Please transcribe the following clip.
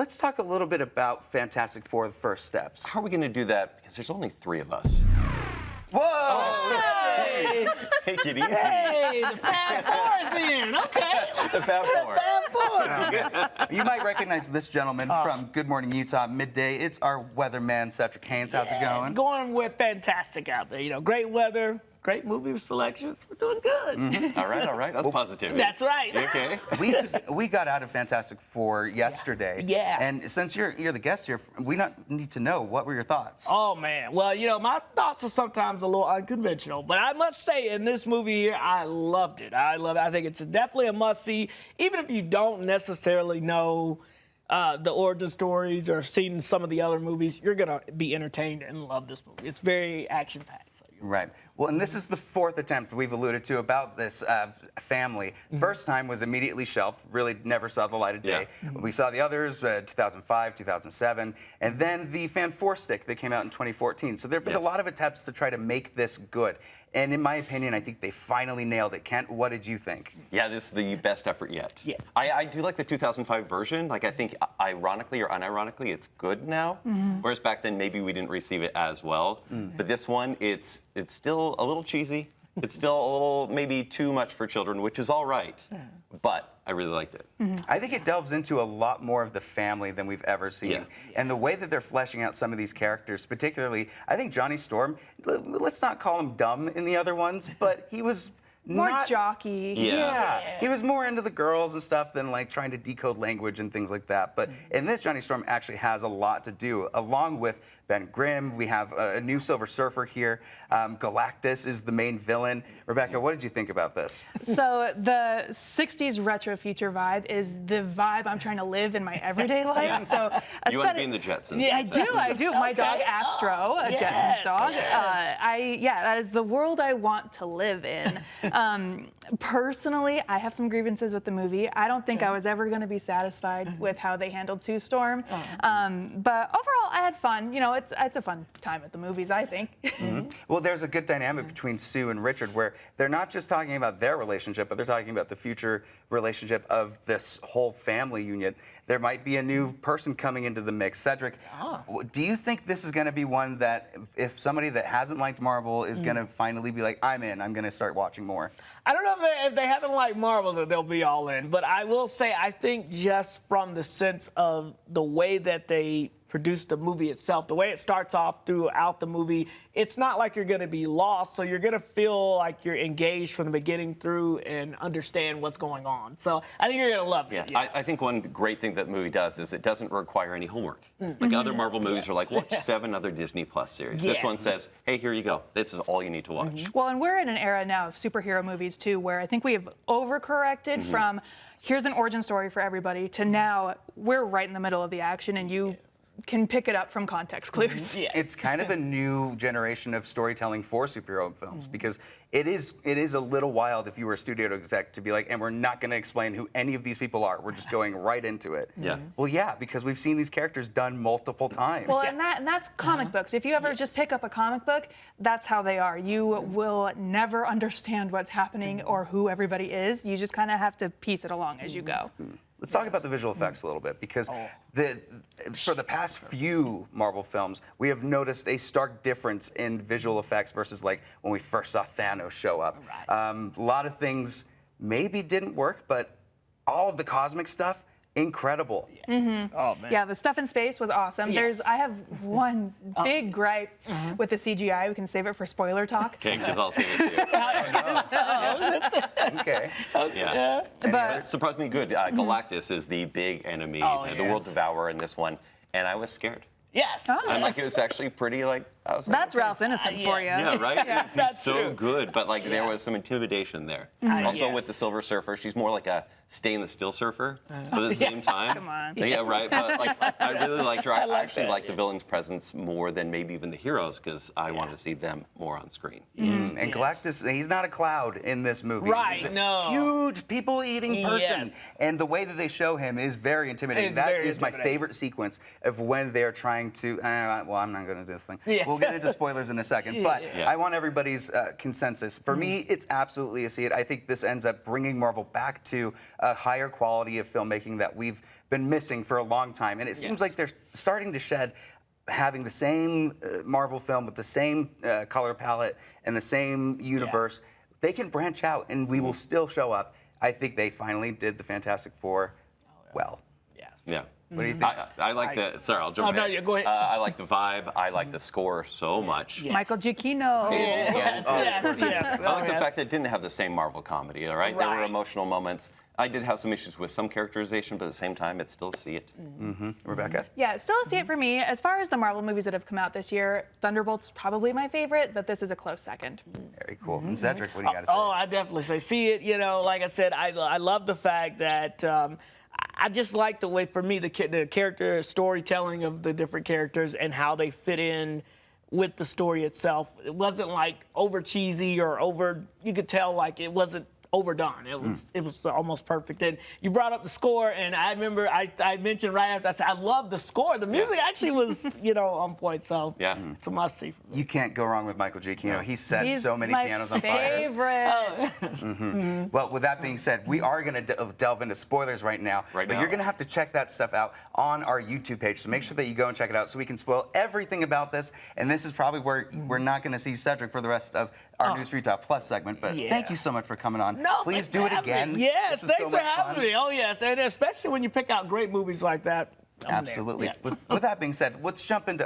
let's talk a little bit about Fantastic Four: The First Steps. How are we going to do that? Because there's only 3 of us. Whoa! Hey! Take it easy. Hey, the Fab Four's in. Okay. The Fab Four. Fab Four. You might recognize this gentleman from Good Morning Utah Midday. It's our weatherman, Cedric Haynes. How's it going? It's going with fantastic out there. You know, great weather, great movie selections. We're doing good. All right. That's positivity. That's right. Okay. We got out of Fantastic Four yesterday. Yeah. And since you're the guest here, we need to know, what were your thoughts? Oh, man. Well, you know, my thoughts are sometimes a little unconventional, but I must say, in this movie here, I loved it. I think it's definitely a must-see, even if you don't necessarily know the origin stories or seen some of the other movies. You're going to be entertained and love this movie. It's very action-packed. So Right. Well, and this is the 4th attempt we've alluded to about this family. First time was immediately shelved, really never saw the light of day. We saw the others, 2005, 2007, and then the Fan 4 stick that came out in 2014. So there have been a lot of attempts to try to make this good. And in my opinion, I think they finally nailed it. Kent, what did you think? Yeah, this is the best effort yet. Yeah. I do like the 2005 version. Like, I think, ironically or unironically, it's good now. Whereas back then, maybe we didn't receive it as well. But this one, it's still a little cheesy. It's still a little maybe too much for children, which is all right. But I really liked it. I think it delves into a lot more of the family than we've ever seen. Yeah. And the way that they're fleshing out some of these characters, particularly, I think Johnny Storm, let's not call him dumb in the other ones, but he was More not jockey. Yeah. He was more into the girls and stuff than like trying to decode language and things like that. But in this, Johnny Storm actually has a lot to do, along with Ben Grimm. We have a new Silver Surfer here. Galactus is the main villain. Rebecca, what did you think about this? So the 60s retro future vibe is the vibe I'm trying to live in my everyday life. So You want to be in the Jetsons. Yeah, I do. My dog Astro, a Jetsons dog. That is the world I want to live in. Personally, I have some grievances with the movie. I don't think I was ever going to be satisfied with how they handled Sue Storm. But overall, I had fun. You know, it's a fun time at the movies, I think. Well, there's a good dynamic between Sue and Richard where they're not just talking about their relationship, but they're talking about the future relationship of this whole family union. There might be a new person coming into the mix. Cedric, do you think this is going to be one that if somebody that hasn't liked Marvel is going to finally be like, I'm in, I'm going to start watching more? I don't know if they haven't liked Marvel, that they'll be all in. But I will say, I think just from the sense of the way that they produced the movie itself, the way it starts off throughout the movie, it's not like you're going to be lost. So you're going to feel like you're engaged from the beginning through and understand what's going on. So I think you're going to love it. Yeah. I think one great thing that the movie does is it doesn't require any homework. Like other Marvel movies are like, watch 7 other Disney Plus series. This one says, hey, here you go. This is all you need to watch. Well, and we're in an era now of superhero movies, too, where I think we have overcorrected from here's an origin story for everybody to now we're right in the middle of the action and you can pick it up from context clues. It's kind of a new generation of storytelling for superhero films because it is a little wild if you were a studio exec to be like, and we're not going to explain who any of these people are. We're just going right into it. Yeah. Well, yeah, because we've seen these characters done multiple times. Well, and that's comic books. If you ever just pick up a comic book, that's how they are. You will never understand what's happening or who everybody is. You just kind of have to piece it along as you go. Let's talk about the visual effects a little bit because for the past few Marvel films, we have noticed a stark difference in visual effects versus like when we first saw Thanos show up. A lot of things maybe didn't work, but all of the cosmic stuff, incredible. Oh, man. Yeah, the stuff in space was awesome. I have one big gripe with the CGI. We can save it for spoiler talk. Okay, because I'll see it too. Okay. Yeah. But Surprisingly good. Galactus is the big enemy, the World Devourer in this one, and I was scared. Yes. And like it was actually pretty like I was like, that's okay. Ralph Innocent for you. Yeah, right? He's so true. good, but like there was some intimidation there. Also with the Silver Surfer, she's more like a stay in the still surfer, but at the same time. Come on. Yeah, right. But like I really liked her. I actually like the villain's presence more than maybe even the heroes because I want to see them more on screen. And Galactus, he's not a cloud in this movie. Right, He's a no. huge people-eating person. Yes. And the way that they show him is very intimidating. It's That very is my intimidating. favorite sequence of when they're trying to, well, I'm not going to do this thing. Yeah. We'll get into spoilers in a second. But I want everybody's consensus. For me, it's absolutely a see it. I think this ends up bringing Marvel back to a higher quality of filmmaking that we've been missing for a long time. And it seems like they're starting to shed having the same Marvel film with the same color palette and the same universe. They can branch out and we will still show up. I think they finally did the Fantastic Four well. Yes. Yeah. What do you think? I like the. Sorry, I'll jump in. no, yeah, go ahead. I like the vibe. I like the score so much. Yes. Michael Giacchino. Yes. I like the fact that it didn't have the same Marvel comedy. All right, there were Right. emotional moments. I did have some issues with some characterization, but at the same time, it's still see it. Rebecca? Yeah, still a see it for me. As far as the Marvel movies that have come out this year, Thunderbolt's probably my favorite, but this is a close second. Very cool. And Cedric, what do you got to say? Oh, I definitely say see it. You know, like I said, I love the fact that I just like the way, for me, the character storytelling of the different characters and how they fit in with the story itself. It wasn't like over cheesy or over. You could tell like it wasn't overdone. It was almost perfect. And you brought up the score, and I remember I mentioned right after, I said I love the score. The music actually was on point. So it's a must see. You can't go wrong with Michael Giacchino. He set He's so many my pianos on fire. favorite. Well, with that being said, we are going to delve into spoilers right now. But you're going to have to check that stuff out on our YouTube page. So make sure that you go and check it out so we can spoil everything about this. And this is probably where we're not going to see Cedric for the rest of our News 3 Top Plus segment. But thank you so much for coming on. No, please thanks do for it having again. me. Yes, This is thanks so for much having fun. me. Oh, yes, and especially when you pick out great movies like that. I'm there. Absolutely. Yes. With that being said, let's jump into